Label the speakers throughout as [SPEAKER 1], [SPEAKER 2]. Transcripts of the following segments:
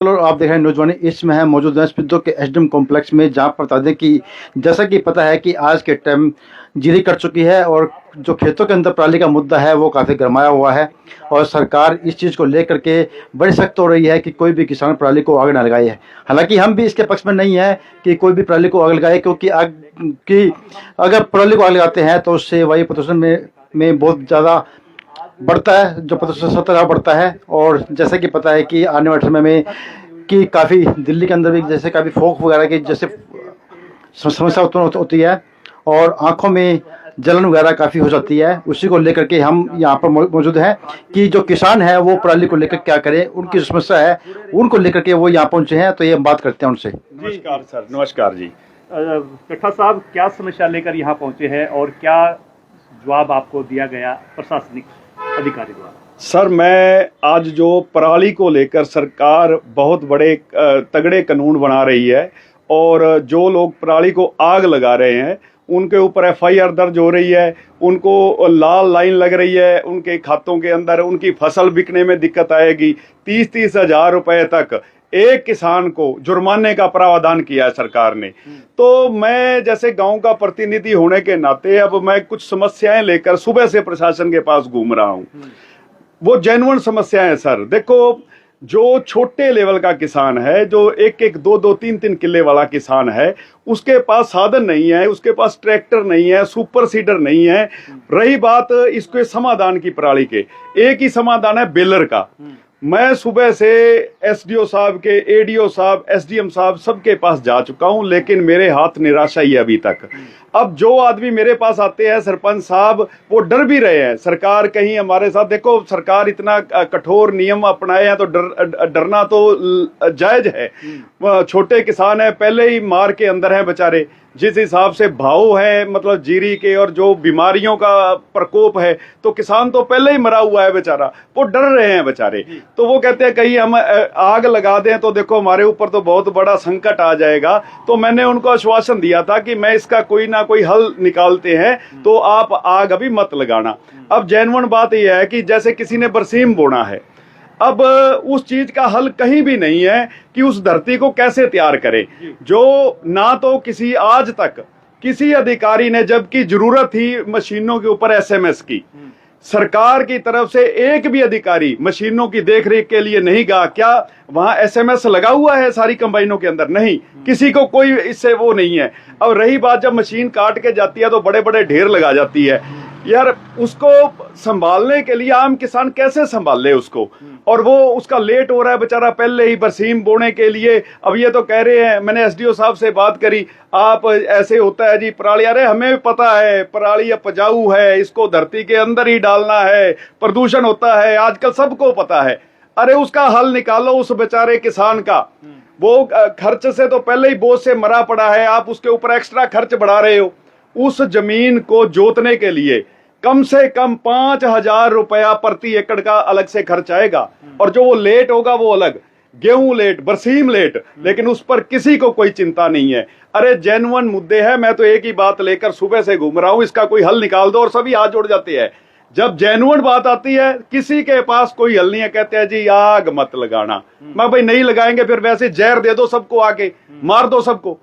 [SPEAKER 1] और आप देख रहे हैं नौजवानी। इसमें है मौजूद है स्पिद्दो के एसडीएम कॉम्प्लेक्स में, जहां पर बता दें कि जैसा कि पता है कि आज के टाइम जीरी कट चुकी है और जो खेतों के अंदर पराली का मुद्दा है वो काफ़ी गरमाया हुआ है और सरकार इस चीज़ को लेकर के बड़ी सख्त हो रही है कि कोई भी किसान पराली को आग न लगाए। हालांकि हम भी इसके पक्ष में नहीं है कि कोई भी पराली को आग लगाए, क्योंकि आग की अगर पराली को आग लगाते हैं तो उससे वायु प्रदूषण में बहुत ज़्यादा बढ़ता है, जो प्रदूषण सतह बढ़ता है। और जैसे कि पता है कि आने वाले समय में कि काफ़ी दिल्ली के अंदर भी जैसे काफ़ी फोक वगैरह की जैसे समस्या उत्पन्न होती है और आंखों में जलन वगैरह काफ़ी हो जाती है। उसी को लेकर के हम यहाँ पर मौजूद हैं कि जो किसान है वो पराली को लेकर क्या करें, उनकी जो समस्या है उनको लेकर के वो यहाँ पहुँचे हैं, तो ये बात करते हैं उनसे।
[SPEAKER 2] नमस्कार सर। नमस्कार जी।
[SPEAKER 3] कट्ठा साहब, क्या समस्या लेकर यहाँ पहुँचे हैं और क्या जवाब आपको दिया गया प्रशासनिक अधिकारी द्वारा?
[SPEAKER 2] सर, मैं आज जो पराली को लेकर सरकार बहुत बड़े तगड़े कानून बना रही है और जो लोग पराली को आग लगा रहे हैं उनके ऊपर एफआईआर दर्ज हो रही है, उनको लाल लाइन लग रही है उनके खातों के अंदर, उनकी फसल बिकने में दिक्कत आएगी। 30-30 हज़ार रुपए तक एक किसान को जुर्माने का प्रावधान किया है सरकार ने। तो मैं जैसे गांव का प्रतिनिधि होने के नाते अब मैं कुछ समस्याएं लेकर सुबह से प्रशासन के पास घूम रहा हूं। वो जेन्युइन समस्याएं सर। देखो, जो छोटे लेवल का किसान है, जो एक 2-2, 3-3 किले वाला किसान है, उसके पास साधन नहीं है, उसके पास ट्रैक्टर नहीं है, सुपर सीडर नहीं है। रही बात इसके समाधान की पराली के, एक ही समाधान है बेलर का। मैं सुबह से एसडीओ साहब के, एडीओ साहब, एसडीएम साहब सबके पास जा चुका हूं, लेकिन मेरे हाथ निराशा ही है अभी तक। अब जो आदमी मेरे पास आते हैं सरपंच साहब, वो डर भी रहे हैं सरकार कहीं हमारे साथ। देखो, सरकार इतना कठोर नियम अपनाए हैं तो डरना तो जायज है। छोटे किसान है, पहले ही मार के अंदर हैं बेचारे। जिस हिसाब से भाव है मतलब जीरी के और जो बीमारियों का प्रकोप है, तो किसान तो पहले ही मरा हुआ है बेचारा, वो डर रहे हैं बेचारे। तो वो कहते हैं कहीं हम आग लगा दें तो देखो हमारे ऊपर तो बहुत बड़ा संकट आ जाएगा। तो मैंने उनको आश्वासन दिया था कि मैं इसका कोई ना कोई हल निकालते हैं, तो आप आग अभी मत लगाना। अब जेन्युइन बात यह है कि जैसे किसी ने बरसीम बोना है, अब उस चीज का हल कहीं भी नहीं है कि उस धरती को कैसे तैयार करें। जो ना तो किसी आज तक किसी अधिकारी ने, जबकि जरूरत थी मशीनों के ऊपर एसएमएस की, सरकार की तरफ से एक भी अधिकारी मशीनों की देखरेख के लिए नहीं गया। क्या वहां एसएमएस लगा हुआ है सारी कंबाइनों के अंदर? नहीं, किसी को कोई इससे वो नहीं है। अब रही बात, जब मशीन काट के जाती है तो बड़े बड़े ढेर लगा जाती है यार, उसको संभालने के लिए आम किसान कैसे संभाल ले उसको? और वो उसका लेट हो रहा है बेचारा पहले ही बरसीम बोने के लिए। अब ये तो कह रहे हैं, मैंने एसडीओ साहब से बात करी, आप ऐसे होता है जी पराली। अरे हमें पता है पराली उपजाऊ है, इसको धरती के अंदर ही डालना है, प्रदूषण होता है आजकल, सबको पता है। अरे उसका हल निकालो उस बेचारे किसान का। वो खर्च से तो पहले ही बोझ से मरा पड़ा है, आप उसके ऊपर एक्स्ट्रा खर्च बढ़ा रहे हो। उस जमीन को जोतने के लिए कम से कम 5,000 रुपया प्रति एकड़ का अलग से खर्च आएगा, और जो वो लेट होगा वो अलग, गेहूं लेट, बरसीम लेट, लेकिन उस पर किसी को कोई चिंता नहीं है। अरे जेन्युइन मुद्दे हैं, मैं तो एक ही बात लेकर सुबह से घूम रहा हूं, इसका कोई हल निकाल दो। और सभी हाथ जोड़ जाते हैं जब जेन्युइन बात आती है, किसी के पास कोई हल नहीं है। कहते हैं जी आग मत लगाना। मैं भाई नहीं लगाएंगे, फिर वैसे जहर दे दो सबको, आके मार दो सबको।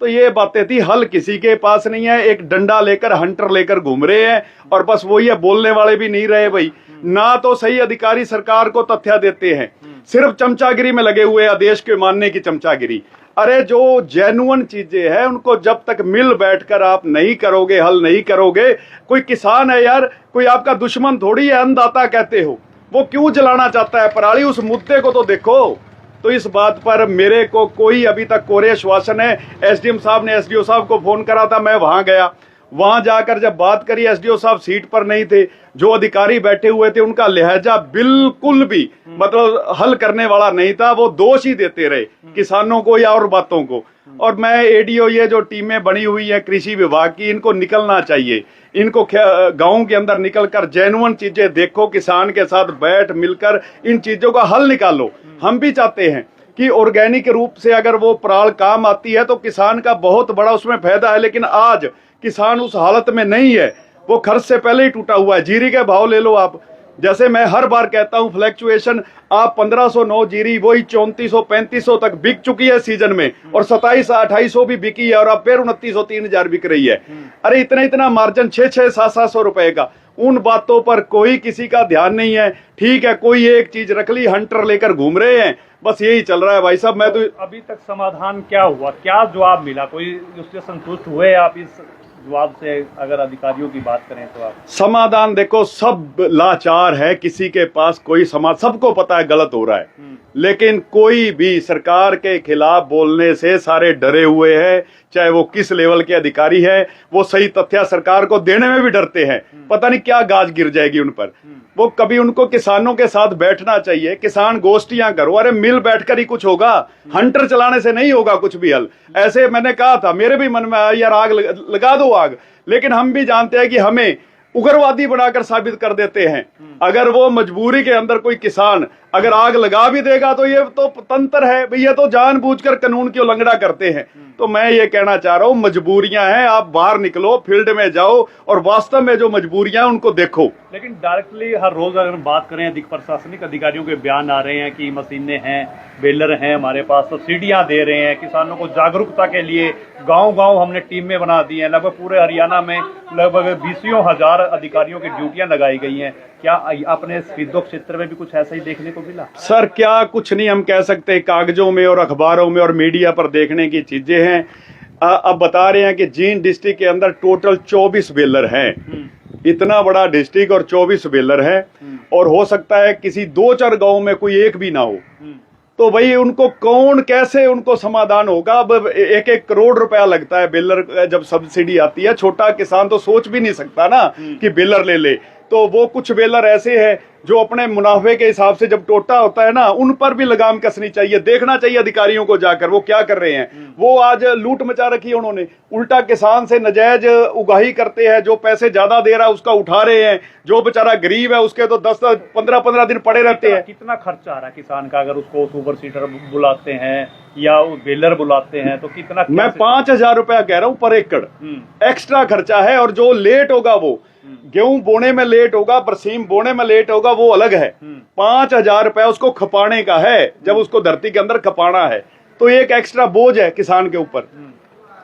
[SPEAKER 2] तो ये बातें थी, हल किसी के पास नहीं है। एक डंडा लेकर, हंटर लेकर घूम रहे हैं और बस वही है, बोलने वाले भी नहीं रहे भाई। ना तो सही अधिकारी सरकार को तथ्य देते हैं, सिर्फ चमचागिरी में लगे हुए, आदेश के मानने की चमचागिरी। अरे जो जेन्युइन चीजें हैं उनको जब तक मिल बैठकर आप नहीं करोगे, हल नहीं करोगे। कोई किसान है यार, कोई आपका दुश्मन थोड़ी है। अन्नदाता कहते हो, वो क्यों जलाना चाहता है पराली? उस मुद्दे को तो देखो। तो इस बात पर मेरे को कोई अभी तक कोरे आश्वासन है। एसडीएम साहब ने एसडीओ साहब को फोन करा था, मैं वहां गया, वहां जाकर जब बात करी, एसडीओ साहब सीट पर नहीं थे। जो अधिकारी बैठे हुए थे उनका लहजा बिल्कुल भी मतलब हल करने वाला नहीं था। वो दोष ही देते रहे किसानों को या और बातों को। और मैं एडीओ, ये जो टीमें बनी हुई है कृषि विभाग की, इनको निकलना चाहिए। इनको गांव के अंदर निकलकर जेन्युइन चीजें देखो, किसान के साथ बैठ मिलकर इन चीजों का हल निकालो। हम भी चाहते हैं कि ऑर्गेनिक रूप से अगर वो पराल काम आती है तो किसान का बहुत बड़ा उसमें फायदा है। लेकिन आज किसान उस हालत में नहीं है, वो खर्च से पहले ही टूटा हुआ है। जीरी के भाव ले लो आप, जैसे मैं हर बार कहता हूं, फ्लैक्चुएशन आप 1509 जीरी वही 3400 3500 तक बिक चुकी है सीजन में, और 2700 भी बिकी है, और अब फिर 2900 3000 बिक रही है। अरे इतना मार्जिन 600 700 रुपए का, उन बातों पर कोई किसी का ध्यान नहीं है। ठीक है, कोई एक चीज रख ली, हंटर लेकर घूम रहे हैं, बस यही चल रहा है भाई साहब। मैं तो
[SPEAKER 3] अभी तक समाधान क्या हुआ, क्या जवाब मिला, कोई उससे संतुष्ट हुए आप इस जवाब से? अगर अधिकारियों की बात करें तो आप
[SPEAKER 2] समाधान देखो, सब लाचार है, किसी के पास कोई समाधान, सबको पता है गलत हो रहा है, लेकिन कोई भी सरकार के खिलाफ बोलने से सारे डरे हुए हैं। चाहे वो किस लेवल के अधिकारी है, वो सही तथ्य सरकार को देने में भी डरते हैं, पता नहीं क्या गाज गिर जाएगी उन पर। वो कभी उनको किसानों के साथ बैठना चाहिए, किसान गोष्ठियां करो। अरे मिल बैठकर ही कुछ होगा, हंटर चलाने से नहीं होगा कुछ भी हल। ऐसे मैंने कहा था, मेरे भी मन में आया यार आग लगा दो आग, लेकिन हम भी जानते हैं कि हमें उग्रवादी बनाकर साबित कर देते हैं। अगर वो मजबूरी के अंदर कोई किसान अगर आग लगा भी देगा तो ये तो तंत्र है भैया, तो जानबूझकर कानून की उल्लंघना करते हैं। तो मैं ये कहना चाह रहा हूं, मजबूरियां हैं, आप बाहर निकलो, फील्ड में जाओ और वास्तव में जो मजबूरियां हैं उनको देखो।
[SPEAKER 3] लेकिन डायरेक्टली हर रोज अगर बात करें, अधिक प्रशासनिक अधिकारियों के बयान आ रहे हैं कि मशीनें हैं, बेलर हैं हमारे पास, सब्सिडियां दे रहे हैं किसानों को जागरूकता के लिए। गांव-गांव हमने टीमें बना दी हैं, लगभग पूरे हरियाणा में लगभग 20,000 अधिकारियों की ड्यूटियां लगाई गई हैं। क्या अपने सिद्धो क्षेत्र में भी कुछ ऐसा ही देखने को मिला?
[SPEAKER 2] सर क्या कुछ नहीं हम कह सकते, कागजों में और अखबारों में और मीडिया पर देखने की चीजें हैं। अब बता रहे हैं कि जींद डिस्ट्रिक्ट के अंदर टोटल 24 बेलर हैं। इतना बड़ा डिस्ट्रिक्ट और 24 बेलर हैं, और हो सकता है किसी 2-4 गांव में कोई एक भी ना हो। तो भाई उनको कौन कैसे उनको समाधान होगा? अब 1-1 करोड़ रुपया लगता है बेलर जब सब्सिडी आती है। छोटा किसान तो सोच भी नहीं सकता ना कि बेलर ले ले। तो वो कुछ बेलर ऐसे हैं जो अपने मुनाफे के हिसाब से जब टोटा होता है ना, उन पर भी लगाम कसनी चाहिए, देखना चाहिए अधिकारियों को जाकर वो क्या कर रहे हैं। वो आज लूट मचा रखी है उन्होंने, उल्टा किसान से नजायज उगाही करते हैं। जो पैसे ज्यादा दे रहा है उसका उठा रहे हैं, जो बेचारा गरीब है उसके तो 10-10 15-15 दिन पड़े रहते हैं।
[SPEAKER 3] कितना खर्चा आ रहा है किसान का अगर उसको सुपर सीडर बुलाते हैं या बेलर बुलाते हैं तो कितना?
[SPEAKER 2] मैं 5,000 रुपया कह रहा हूँ पर एकड़ एक्स्ट्रा खर्चा है। और जो लेट होगा, वो गेहूं बोने में लेट होगा, बरसीम बोने में लेट होगा, वो अलग है। 5,000 रुपया उसको खपाने का है, जब उसको धरती के अंदर खपाना है, तो एक एक्स्ट्रा बोझ है किसान के ऊपर।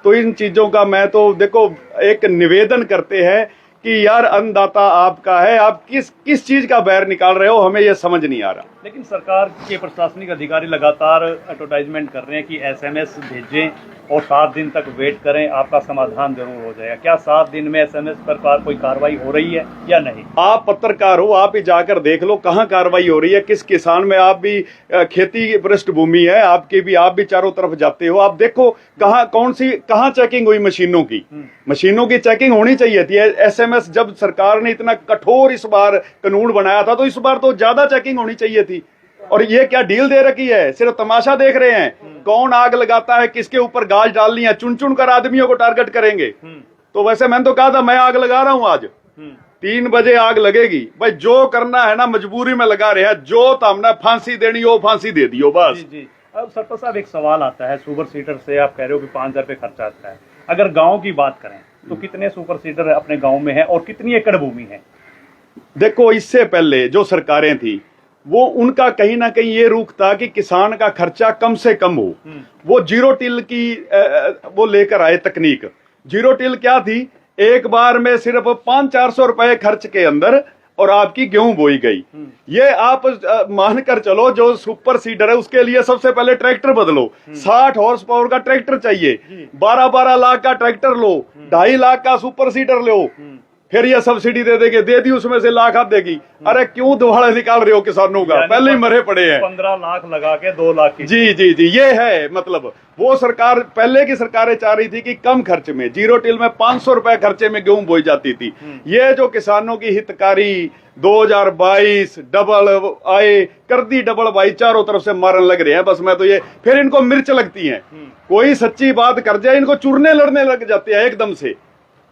[SPEAKER 2] तो इन चीजों का मैं तो देखो एक निवेदन करते हैं कि यार अन्नदाता आपका है, आप किस चीज का बैर निकाल रहे हो, हमें यह समझ नहीं आ रहा।
[SPEAKER 3] लेकिन सरकार के प्रशासनिक अधिकारी लगातार एडवर्टाइजमेंट कर रहे हैं कि SMS भेजें और 7 दिन तक वेट करें, आपका समाधान जरूर हो जाएगा। क्या 7 दिन में SMS पर कोई कार्रवाई हो रही है या नहीं? आप
[SPEAKER 2] पत्रकार हो, आप ही जाकर देख लो कहाँ कार्रवाई हो रही है, किस किसान में। आप भी खेती पृष्ठभूमि है आपकी भी, आप भी चारों तरफ जाते हो, आप देखो कहाँ चेकिंग हुई मशीनों की। मशीनों की चेकिंग होनी चाहिए थी। SMS जब सरकार ने इतना कठोर इस बार कानून बनाया था, तो इस बार तो ज्यादा चेकिंग होनी चाहिए थी। और ये क्या डील दे रखी है, सिर्फ तमाशा देख रहे हैं। कौन आग लगाता है, किसके ऊपर गाज डालनी है, चुन चुन कर आदमियों को टारगेट करेंगे। तो वैसे मैंने तो कहा था मैं आग लगा रहा हूं, आज 3 बजे आग लगेगी। भाई जो करना है ना मजबूरी में लगा रहे हैं, जो हमने फांसी देनी हो फांसी दे दियो बस।
[SPEAKER 3] जी। अब सरपंच साहब एक सवाल आता है, सुपर सीडर से आप कह रहे हो कि 5,000 रुपये खर्चा आता है। अगर गाँव की बात करें तो कितने सुपर सीडर अपने गाँव में है और कितनी एकड़ भूमि है?
[SPEAKER 2] देखो इससे पहले जो सरकारें थी वो उनका कहीं ना कहीं ये रुख था कि किसान का खर्चा कम से कम हो। वो जीरो टिल की वो लेकर आए तकनीक। जीरो टिल क्या थी, एक बार में सिर्फ 500-400 रुपए खर्च के अंदर और आपकी गेहूं बोई गई। ये आप मानकर चलो, जो सुपर सीडर है उसके लिए सबसे पहले ट्रैक्टर बदलो। 60 हॉर्स पावर का ट्रैक्टर चाहिए, 12-12 लाख का ट्रैक्टर लो, 2.5 लाख का सुपर सीडर लो, फिर ये सब्सिडी दे देंगे, दे दी उसमें से लाख हाथ देगी। अरे क्यों दुहाड़े निकाल रहे हो किसानों का, पहले ही मरे पड़े हैं।
[SPEAKER 3] 15 लाख लगा के 2 लाख की।
[SPEAKER 2] जी ये है मतलब। वो सरकार पहले की सरकारें चाह रही थी कि कम खर्च में, जीरो टिल में 500 रुपए खर्चे में गेहूं बोई जाती थी। ये जो किसानों की हितकारी 2022 डबल आए कर दी, डबल भाई चारों तरफ से मारन लग रहे हैं। बस मैं तो ये, फिर इनको मिर्च लगती है, कोई सच्ची बात कर जाए इनको चूरने लड़ने लग जाते हैं एकदम से,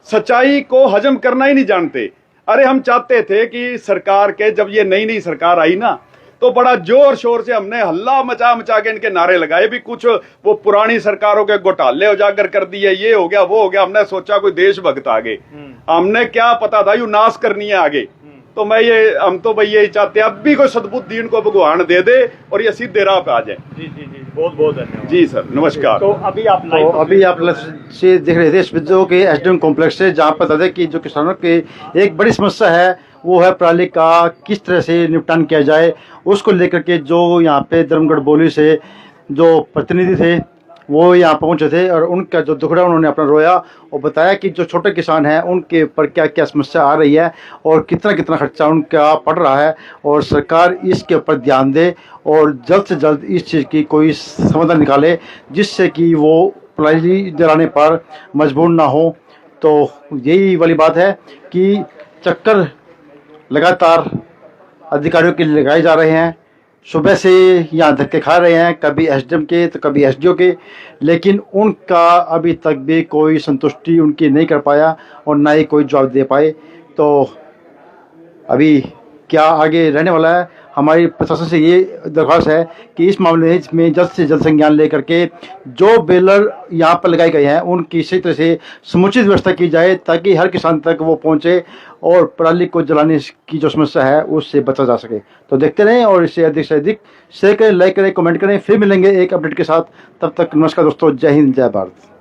[SPEAKER 2] सच्चाई को हजम करना ही नहीं जानते। अरे हम चाहते थे कि सरकार के, जब ये नई सरकार आई ना, तो बड़ा जोर शोर से हमने हल्ला मचा के इनके नारे लगाए भी, कुछ वो पुरानी सरकारों के घोटाले उजागर कर दिए, ये हो गया वो हो गया। हमने सोचा कोई देशभक्त आ गए, हमने क्या पता था यू नाश करनी है आगे। तो हम तो भाई यही चाहते हैं अब भी कोई सद्बुद्धि इनको भगवान दे दे और ये सीधे राह पे आ जाए।
[SPEAKER 3] जी जी जी, बहुत बहुत धन्यवाद
[SPEAKER 2] जी सर, नमस्कार।
[SPEAKER 3] तो अभी आप
[SPEAKER 1] तो अभी आप से देख रहे थे इस वीडियो के एसडीएम कॉम्प्लेक्स से, जहाँ पर बता दें कि जो किसानों की एक बड़ी समस्या है वो है पराली का किस तरह से निपटान किया जाए। उसको लेकर के जो यहाँ पे धर्मगढ़ बोली से जो प्रतिनिधि थे वो यहाँ पहुँचे थे और उनका जो दुखड़ा उन्होंने अपना रोया और बताया कि जो छोटे किसान हैं उनके ऊपर क्या क्या समस्या आ रही है और कितना कितना खर्चा उनका पड़ रहा है और सरकार इसके ऊपर ध्यान दे और जल्द से जल्द इस चीज़ की कोई समाधान निकाले जिससे कि वो पराली जलाने पर मजबूर ना हो। तो यही वाली बात है कि चक्कर लगातार अधिकारियों के लगाए जा रहे हैं, सुबह से यहाँ धक्के खा रहे हैं, कभी एसडीएम के तो कभी एसडीओ के, लेकिन उनका अभी तक भी कोई संतुष्टि उनकी नहीं कर पाया और ना ही कोई जवाब दे पाए। तो अभी क्या आगे रहने वाला है, हमारी प्रशासन से ये दरख्वास्त है कि इस मामले में जल्द से जल्द संज्ञान लेकर के जो बेलर यहाँ पर लगाए गए हैं उनकी सही तरह से समुचित व्यवस्था की जाए ताकि हर किसान तक वो पहुँचे और पराली को जलाने की जो समस्या है उससे बचा जा सके। तो देखते रहें और इसे अधिक से अधिक शेयर करें, लाइक करें, कमेंट करें। फिर मिलेंगे एक अपडेट के साथ, तब तक नमस्कार दोस्तों, जय हिंद जय भारत।